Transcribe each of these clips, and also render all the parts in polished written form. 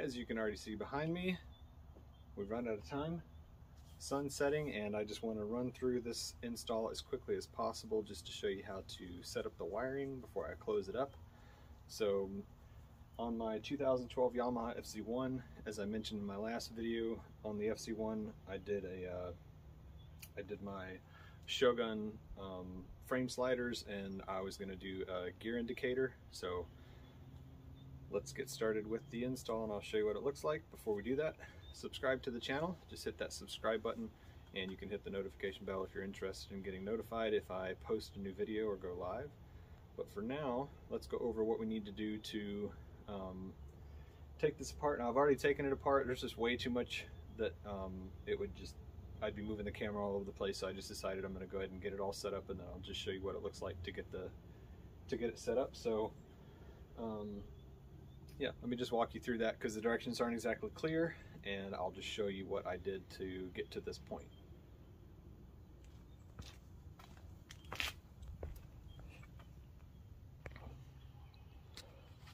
As you can already see behind me, we've run out of time. Sun's setting, and I just want to run through this install as quickly as possible just to show you how to set up the wiring before I close it up. So on my 2012 Yamaha FZ1, as I mentioned in my last video, on the FZ1 I did my Shogun frame sliders, and I was going to do a gear indicator. So let's get started with the install and I'll show you what it looks like. Before we do that, subscribe to the channel. Just hit that subscribe button, and you can hit the notification bell if you're interested in getting notified if I post a new video or go live. But for now, let's go over what we need to do to take this apart. Now I've already taken it apart. There's just way too much that I'd be moving the camera all over the place, so I just decided I'm going to go ahead and get it all set up, and then I'll just show you what it looks like to get it set up. So yeah, let me just walk you through that because the directions aren't exactly clear, and I'll just show you what I did to get to this point.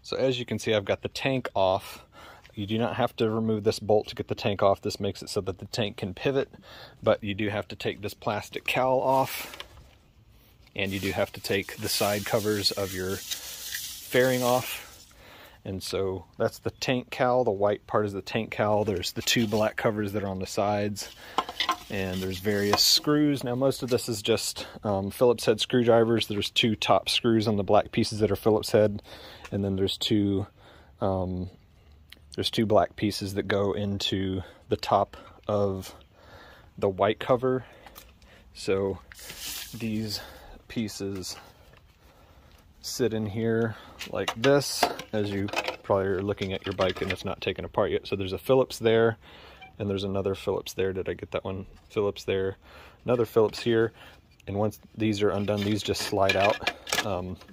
So as you can see, I've got the tank off. You do not have to remove this bolt to get the tank off. This makes it so that the tank can pivot, but you do have to take this plastic cowl off, and you do have to take the side covers of your fairing off. And so that's the tank cowl. The white part is the tank cowl. There's the two black covers that are on the sides, and there's various screws. Now most of this is just Phillips head screwdrivers. There's two top screws on the black pieces that are Phillips head, and then there's two black pieces that go into the top of the white cover. So these pieces sit in here like this, as you probably are looking at your bike and it's not taken apart yet. So there's a Phillips there, and there's another Phillips there. Did I get that one? Phillips there, another Phillips here. And once these are undone, these just slide out.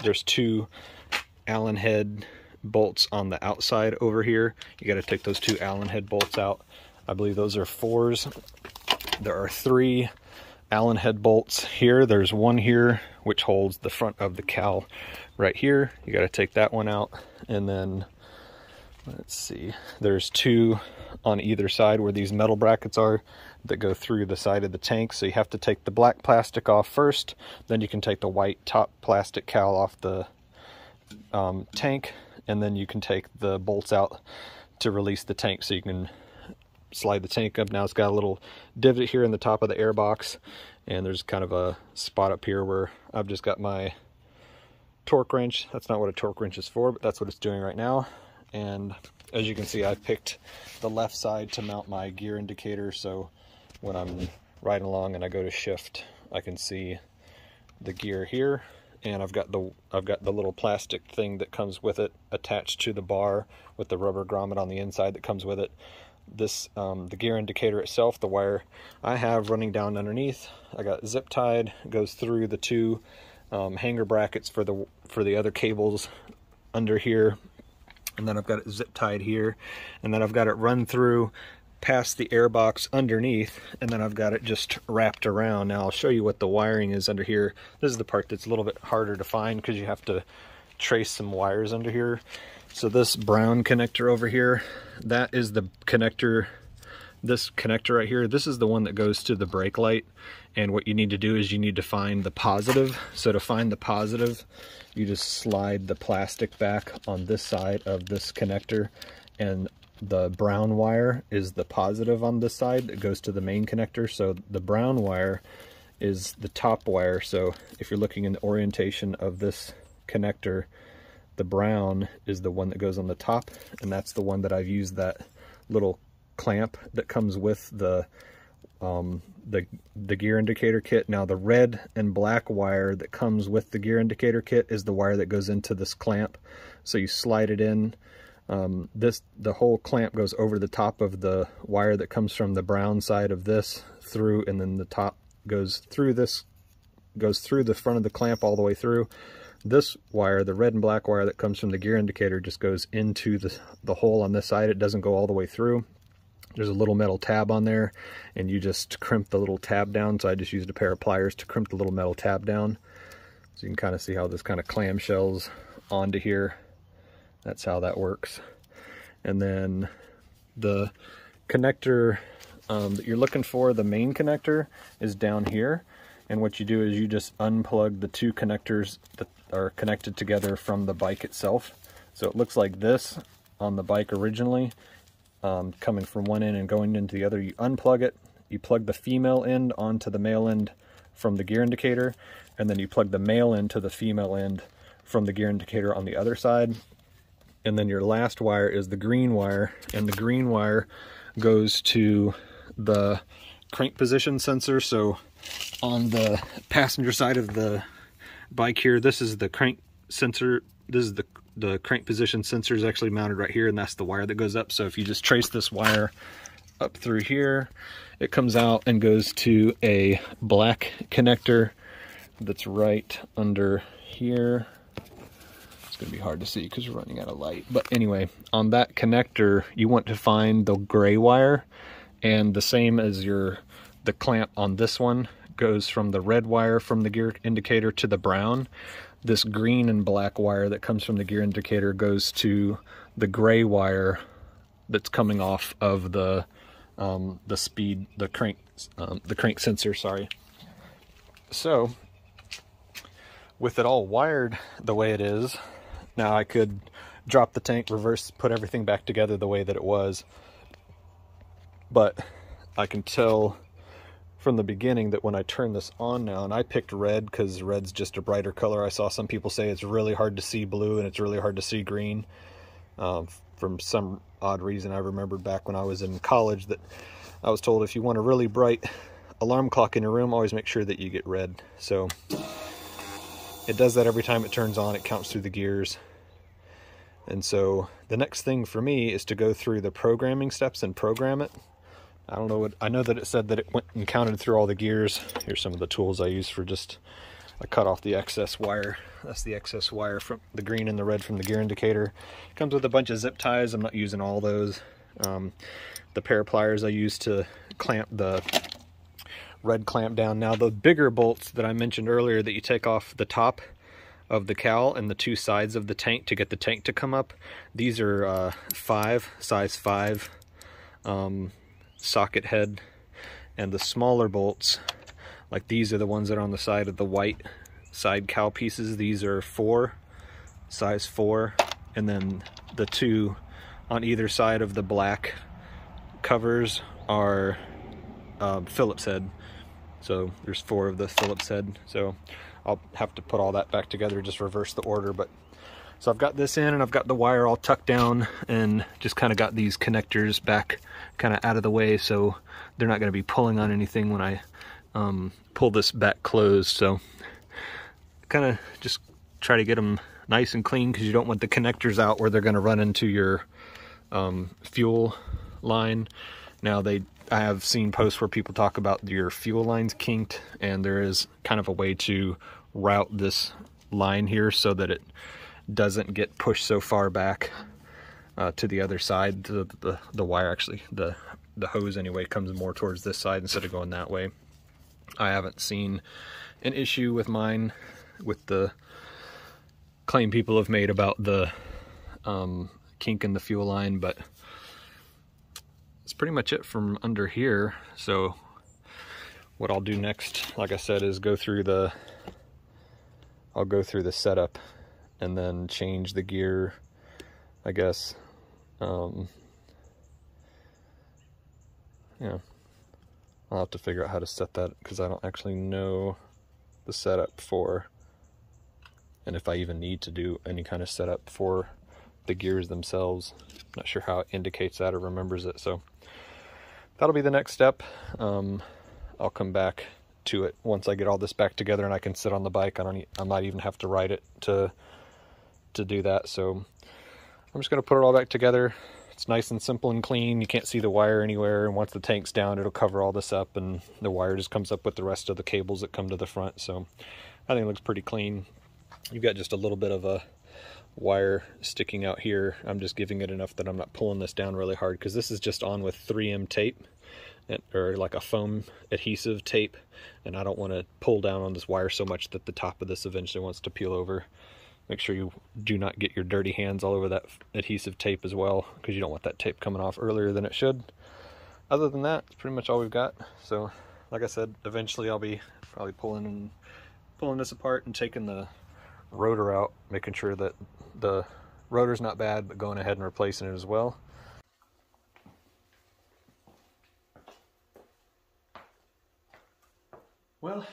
There's two Allen head bolts on the outside over here. You got to take those two Allen head bolts out. I believe those are 4s. There are 3 Allen head bolts here. There's one here which holds the front of the cowl right here. You got to take that one out, and then let's see, there's 2 on either side where these metal brackets are that go through the side of the tank. So you have to take the black plastic off first, then you can take the white top plastic cowl off the tank, and then you can take the bolts out to release the tank, so you can slide the tank up. Now it's got a little divot here in the top of the air box, and there's kind of a spot up here where I've just got my torque wrench. That's not what a torque wrench is for, but that's what it's doing right now. And as you can see, I picked the left side to mount my gear indicator, so when I'm riding along and I go to shift, I can see the gear here. And I've got the little plastic thing that comes with it attached to the bar with the rubber grommet on the inside that comes with it. This the gear indicator itself, the wire I have running down underneath, I got zip tied, goes through the 2 hanger brackets for the other cables under here, and then I've got it zip tied here, and then I've got it run through past the air box underneath, and then I've got it just wrapped around. Now I'll show you what the wiring is under here. This is the part that's a little bit harder to find because you have to trace some wires under here. So this brown connector over here, that is the connector. This connector right here, this is the one that goes to the brake light, and what you need to do is you need to find the positive. So to find the positive, you just slide the plastic back on this side of this connector, and the brown wire is the positive on this side that goes to the main connector. So the brown wire is the top wire. So if you're looking in the orientation of this connector, the brown is the one that goes on the top, and that's the one that I've used that little clamp that comes with the gear indicator kit. Now the red and black wire that comes with the gear indicator kit is the wire that goes into this clamp. So you slide it in. The whole clamp goes over the top of the wire that comes from the brown side of this through, and then the top goes through the front of the clamp all the way through. This wire, the red and black wire that comes from the gear indicator, just goes into the hole on this side. It doesn't go all the way through. There's a little metal tab on there, and you just crimp the little tab down. So I just used a pair of pliers to crimp the little metal tab down. So you can kind of see how this kind of clamshells onto here. That's how that works. And then the connector that you're looking for, the main connector, is down here. And what you do is you just unplug the two connectors that are connected together from the bike itself. So it looks like this on the bike originally, coming from one end and going into the other. You unplug it, you plug the female end onto the male end from the gear indicator, and then you plug the male end to the female end from the gear indicator on the other side. And then your last wire is the green wire, and the green wire goes to the crank position sensor. So on the passenger side of the bike here, this is the crank sensor. This is the crank position sensor is actually mounted right here, and that's the wire that goes up. So if you just trace this wire up through here, it comes out and goes to a black connector that's right under here. It's going to be hard to see because we're running out of light. But anyway, on that connector, you want to find the gray wire, and the same as the clamp on this one goes from the red wire from the gear indicator to the brown. This green and black wire that comes from the gear indicator goes to the gray wire that's coming off of the crank sensor, sorry. So with it all wired the way it is, now I could drop the tank, reverse, put everything back together the way that it was. But I can tell from the beginning that when I turn this on now, and I picked red because red's just a brighter color. I saw some people say it's really hard to see blue and it's really hard to see green. From some odd reason, I remembered back when I was in college that I was told if you want a really bright alarm clock in your room, always make sure that you get red. So it does that every time it turns on. It counts through the gears. And so the next thing for me is to go through the programming steps and program it. I don't know what, I know that it said that it went and counted through all the gears. Here's some of the tools I use for just, I cut off the excess wire. That's the excess wire from the green and the red from the gear indicator. It comes with a bunch of zip ties. I'm not using all those. The pair of pliers I use to clamp the red clamp down. Now the bigger bolts that I mentioned earlier that you take off the top of the cowl and the two sides of the tank to get the tank to come up, these are size 5 socket head. And the smaller bolts, like these, are the ones that are on the side of the white side cowl pieces. These are size 4, and then the two on either side of the black covers are Phillips head. So there's 4 of the Phillips head. So I'll have to put all that back together, just reverse the order. But so I've got this in, and I've got the wire all tucked down, and just kind of got these connectors back kind of out of the way, so they're not going to be pulling on anything when I pull this back closed. So kind of just try to get them nice and clean, because you don't want the connectors out where they're going to run into your fuel line. Now I have seen posts where people talk about your fuel lines kinked, and there is kind of a way to route this line here so that it doesn't get pushed so far back to the other side. The wire, actually, the hose anyway, comes more towards this side instead of going that way. I haven't seen an issue with mine with the claim people have made about the kink in the fuel line, but that's pretty much it from under here. So what I'll do next, like I said, is I'll go through the setup and then change the gear, I guess. Yeah, I'll have to figure out how to set that, because I don't actually know the setup for, and if I even need to do any kind of setup for the gears themselves. Not sure how it indicates that or remembers it. So that'll be the next step. I'll come back to it once I get all this back together and I can sit on the bike. I might even have to ride it to do that. So I'm just going to put it all back together. It's nice and simple and clean. You can't see the wire anywhere, and once the tank's down, it'll cover all this up, and the wire just comes up with the rest of the cables that come to the front. So I think it looks pretty clean. You've got just a little bit of a wire sticking out here. I'm just giving it enough that I'm not pulling this down really hard, because this is just on with 3M tape, or like a foam adhesive tape, and I don't want to pull down on this wire so much that the top of this eventually wants to peel over. Make sure you do not get your dirty hands all over that adhesive tape as well, because you don't want that tape coming off earlier than it should. Other than that, it's pretty much all we've got. So, like I said, eventually I'll be probably pulling this apart and taking the rotor out, making sure that the rotor's not bad, but going ahead and replacing it as well. Well,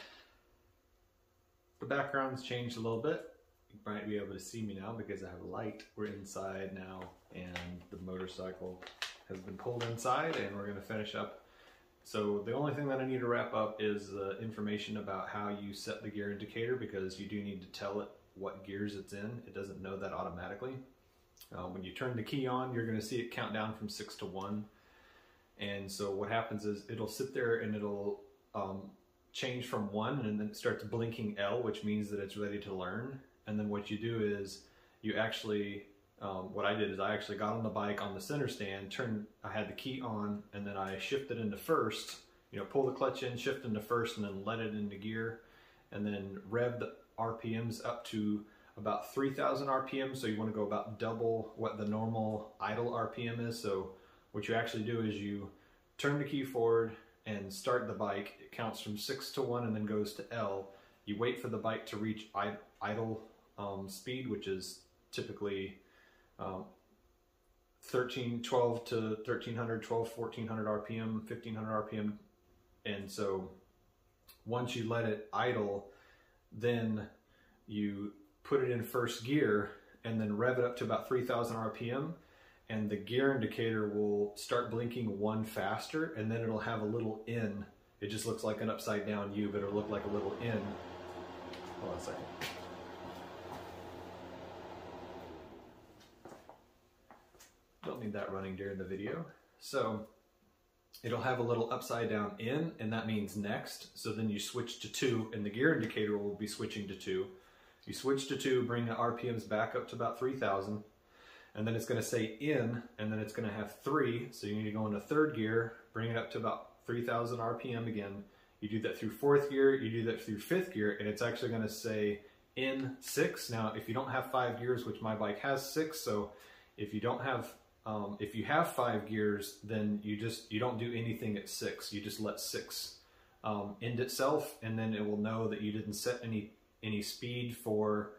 the background's changed a little bit. You might be able to see me now because I have a light. We're inside now, and the motorcycle has been pulled inside, and we're going to finish up. So the only thing that I need to wrap up is the information about how you set the gear indicator, because you do need to tell it what gears it's in. It doesn't know that automatically. When you turn the key on, you're going to see it count down from 6 to 1. And so what happens is it'll sit there and it'll change from 1, and then it starts blinking L, which means that it's ready to learn. And then what you do is you actually, what I did is I actually got on the bike on the center stand, I had the key on, and then I shifted into first, pull the clutch in, shift into first, and then let it into gear, and then rev the RPMs up to about 3,000 RPM. So you want to go about double what the normal idle RPM is. So what you actually do is you turn the key forward and start the bike. It counts from 6 to 1 and then goes to L. You wait for the bike to reach idle speed, which is typically 12 to 1300, 12, 1400 RPM, 1500 RPM. And so once you let it idle, then you put it in first gear and then rev it up to about 3000 RPM. And the gear indicator will start blinking 1 faster, and then it'll have a little N. It just looks like an upside down U, but it'll look like a little N. Hold on a second. Don't need that running during the video. So it'll have a little upside down N, and that means next. So then you switch to 2, and the gear indicator will be switching to 2. You switch to 2, bring the RPMs back up to about 3000. And then it's going to say in, and then it's going to have 3. So you need to go into third gear, bring it up to about 3000 RPM again. You do that through fourth gear, you do that through fifth gear, and it's actually going to say in 6. Now, if you don't have 5 gears, which my bike has 6, so if you don't have, if you have 5 gears, then you don't do anything at 6. You just let 6 end itself, and then it will know that you didn't set any speed for.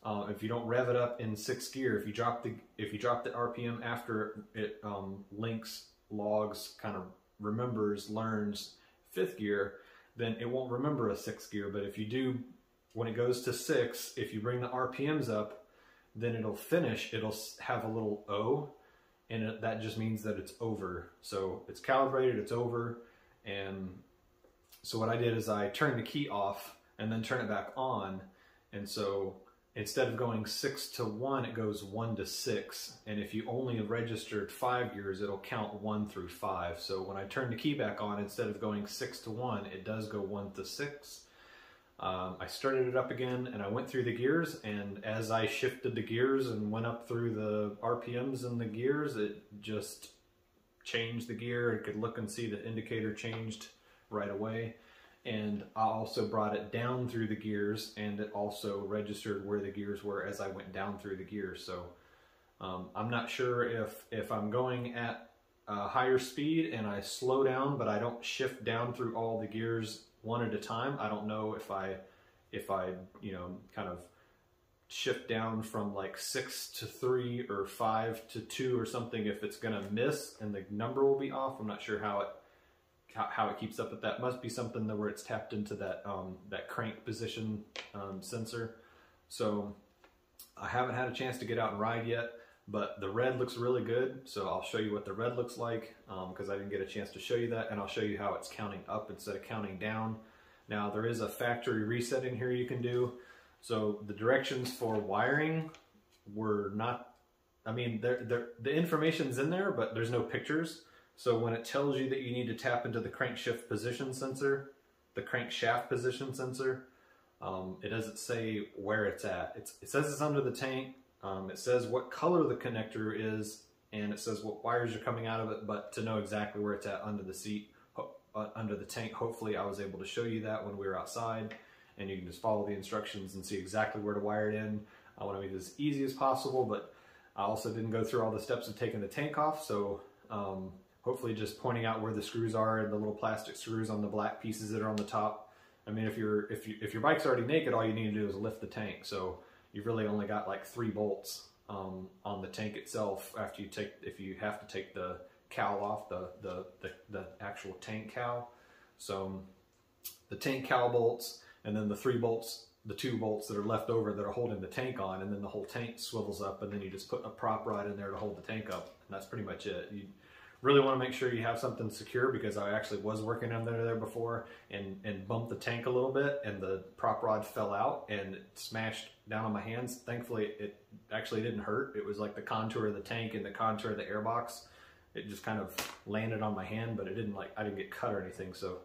If you don't rev it up in 6th gear, if you drop the RPM after it links, logs, kind of remembers, learns 5th gear, then it won't remember a 6th gear. But if you do, when it goes to 6, if you bring the RPMs up, then it'll finish. It'll have a little O, and that just means that it's over. So it's calibrated, it's over. And so what I did is I turned the key off and then turn it back on, and so instead of going 6 to 1, it goes 1 to 6. And if you only have registered 5 gears, it'll count 1 through 5. So when I turn the key back on, instead of going 6 to 1, it does go 1 to 6. I started it up again, and I went through the gears, and as I shifted the gears and went up through the RPMs in the gears, it just changed the gear. It could look and see the indicator changed right away. And I also brought it down through the gears, and it also registered where the gears were as I went down through the gears. So I'm not sure if I'm going at a higher speed and I slow down, but I don't shift down through all the gears one at a time. I don't know if I kind of shift down from like 6 to 3 or 5 to 2 or something, if it's gonna miss and the number will be off. I'm not sure how it keeps up with that. Must be something where it's tapped into that that crank position sensor. So I haven't had a chance to get out and ride yet, but the red looks really good. So I'll show you what the red looks like, because I didn't get a chance to show you that, and I'll show you how it's counting up instead of counting down. Now there is a factory reset in here you can do. So the directions for wiring were not, I mean, the information's in there, but there's no pictures. So when it tells you that you need to tap into the crankshaft position sensor, it doesn't say where it's at. It says it's under the tank. It says what color the connector is, and it says what wires are coming out of it, but to know exactly where it's at under the seat, under the tank, hopefully I was able to show you that when we were outside, and you can just follow the instructions and see exactly where to wire it in. I want to make it as easy as possible, but I also didn't go through all the steps of taking the tank off, so hopefully just pointing out where the screws are and the little plastic screws on the black pieces that are on the top. I mean, if your bike's already naked, all you need to do is lift the tank. So you've really only got like 3 bolts on the tank itself after if you have to take the cowl off, the actual tank cowl. So the tank cowl bolts, and then the 3 bolts, the 2 bolts that are left over that are holding the tank on, and then the whole tank swivels up, and then you just put a prop rod in there to hold the tank up, and that's pretty much it. You really want to make sure you have something secure, because I actually was working under there before and bumped the tank a little bit, and the prop rod fell out and it smashed down on my hands. Thankfully, it actually didn't hurt. It was like the contour of the tank and the contour of the airbox. It just kind of landed on my hand, but it didn't I didn't get cut or anything, so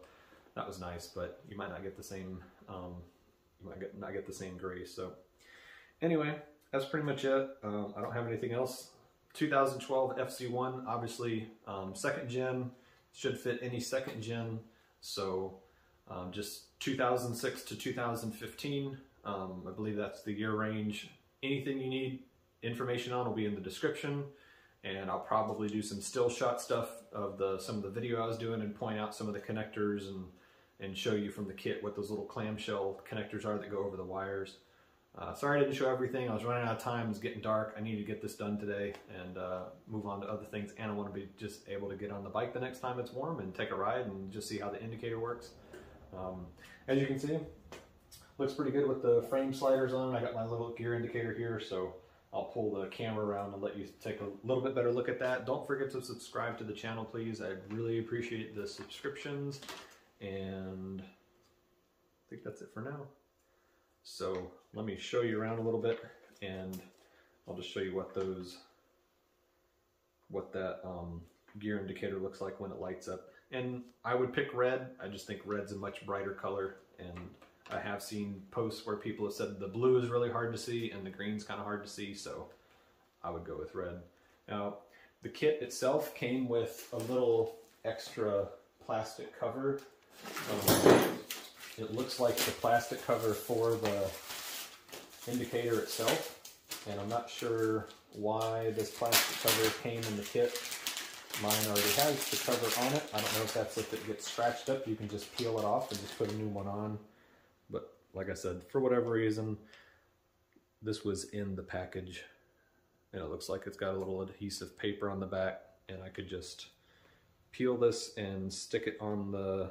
that was nice. But you might not get the same, you might not get the same grace. So anyway, that's pretty much it. I don't have anything else. 2012 FZ1, obviously 2nd gen, should fit any 2nd gen. So just 2006 to 2015, I believe that's the year range. Anything you need information on will be in the description, and I'll probably do some still shot stuff of some of the video I was doing and point out some of the connectors and show you from the kit what those little clamshell connectors are that go over the wires. Sorry I didn't show everything. I was running out of time. It was getting dark. I needed to get this done today and move on to other things. And I want to be just able to get on the bike the next time it's warm and take a ride and just see how the indicator works. As you can see, looks pretty good with the frame sliders on. I got my little gear indicator here, so I'll pull the camera around and let you take a little bit better look at that. Don't forget to subscribe to the channel, please. I really appreciate the subscriptions. And I think that's it for now. So let me show you around a little bit, and I'll just show you what that gear indicator looks like when it lights up. And I would pick red. I just think red's a much brighter color, and I have seen posts where people have said the blue is really hard to see and the green's kind of hard to see, so I would go with red. Now, the kit itself came with a little extra plastic cover. It looks like the plastic cover for the indicator itself, and I'm not sure why this plastic cover came in the kit. Mine already has the cover on it. I don't know if that's if it gets scratched up, you can just peel it off and just put a new one on. But like I said, for whatever reason, this was in the package, and it looks like it's got a little adhesive paper on the back, and I could just peel this and stick it on the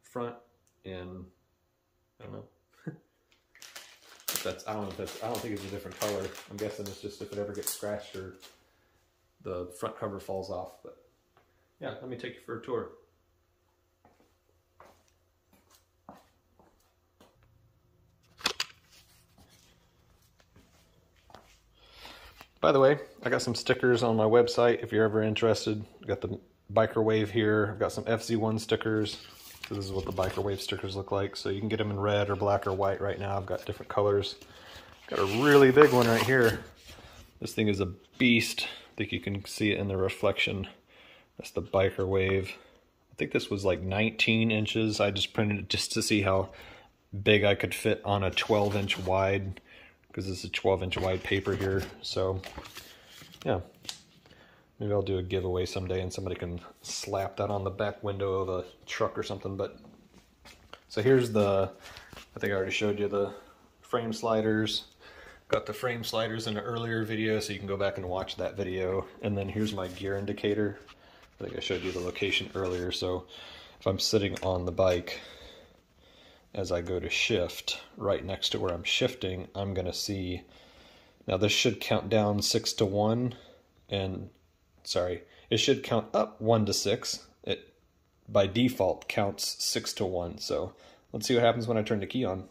front, and I don't know. I don't think it's a different color. I'm guessing it's just if it ever gets scratched or the front cover falls off. But yeah, let me take you for a tour. By the way, I got some stickers on my website if you're ever interested. I got the Biker Wave here. I've got some FZ1 stickers. So this is what the Biker Wave stickers look like. So you can get them in red or black or white right now. I've got different colors. Got a really big one right here. This thing is a beast. I think you can see it in the reflection. That's the Biker Wave. I think this was like 19 inches. I just printed it just to see how big I could fit on a 12-inch wide, because this is a 12-inch wide paper here. So yeah, maybe I'll do a giveaway someday and somebody can slap that on the back window of a truck or something. But so here's I think I already showed you the frame sliders. Got the frame sliders in an earlier video, so you can go back and watch that video. And then here's my gear indicator. I think I showed you the location earlier. So if I'm sitting on the bike, as I go to shift, right next to where I'm shifting, I'm gonna see, now this should count down 6 to 1, and sorry, it should count up 1 to 6. It by default counts 6 to 1. So let's see what happens when I turn the key on.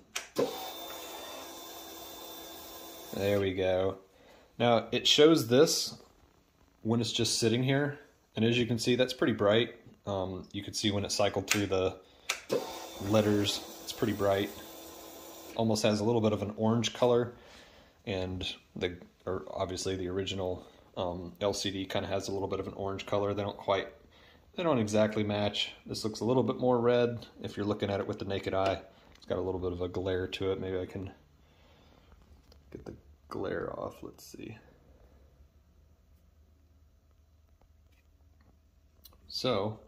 There we go. Now it shows this when it's just sitting here, and as you can see, that's pretty bright. You can see when it cycled through the letters, it's pretty bright. Almost has a little bit of an orange color, and obviously the original LCD kind of has a little bit of an orange color. They don't exactly match. This looks a little bit more red if you're looking at it with the naked eye. It's got a little bit of a glare to it. Maybe I can get the glare off. Let's see. So,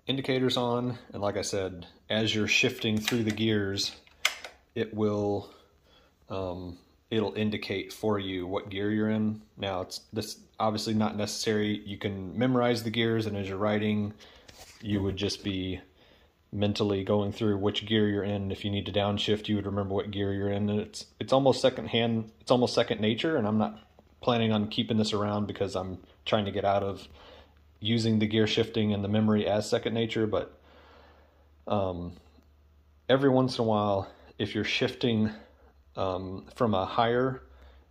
indicator's on, and like I said, as you're shifting through the gears, it will it'll indicate for you what gear you're in. Now, it's this obviously not necessary. You can memorize the gears, and as you're riding, you would just be mentally going through which gear you're in. If you need to downshift, you would remember what gear you're in. And it's almost secondhand. It's almost second nature, and I'm not planning on keeping this around because I'm trying to get out of using the gear shifting and the memory as second nature. But every once in a while, if you're shifting from a higher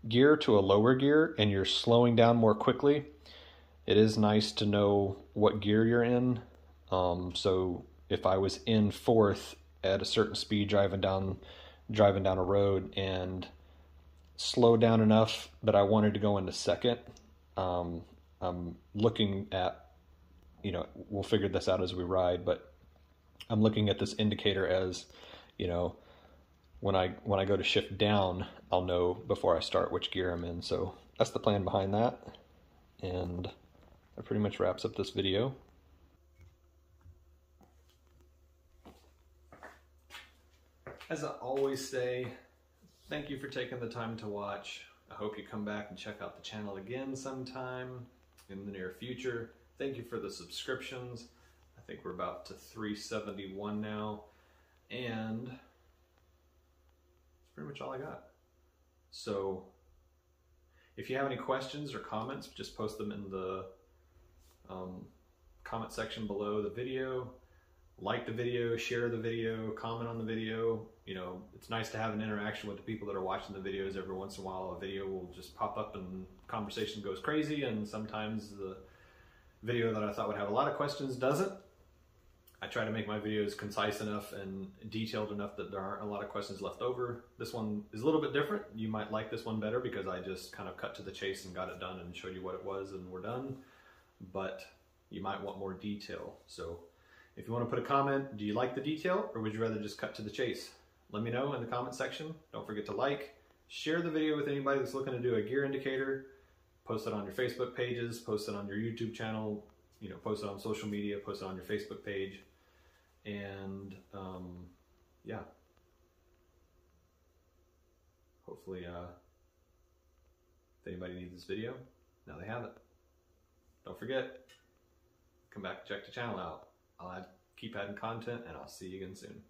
gear to a lower gear and you're slowing down more quickly, it is nice to know what gear you're in. So if I was in fourth at a certain speed driving down a road and slowed down enough that I wanted to go into second, I'm looking at, you know, we'll figure this out as we ride, but I'm looking at this indicator as, you know, when I go to shift down, I'll know before I start which gear I'm in. So that's the plan behind that. And that pretty much wraps up this video. As I always say, thank you for taking the time to watch. I hope you come back and check out the channel again sometime in the near future. Thank you for the subscriptions. I think we're about to 371 now, and that's pretty much all I got. So if you have any questions or comments, just post them in the comment section below the video. Like the video, share the video, comment on the video. You know, it's nice to have an interaction with the people that are watching the videos. Every once in a while a video will just pop up and conversation goes crazy, and sometimes the video that I thought would have a lot of questions doesn't. I try to make my videos concise enough and detailed enough that there aren't a lot of questions left over. This one is a little bit different. You might like this one better because I just kind of cut to the chase and got it done and showed you what it was and we're done. But you might want more detail. So if you want to put a comment, do you like the detail or would you rather just cut to the chase? Let me know in the comment section. Don't forget to like, share the video with anybody that's looking to do a gear indicator, post it on your Facebook pages, post it on your YouTube channel, you know, post it on social media, post it on your Facebook page. And yeah, hopefully if anybody needs this video, now they have it. Don't forget, come back and check the channel out. I'll keep adding content, and I'll see you again soon.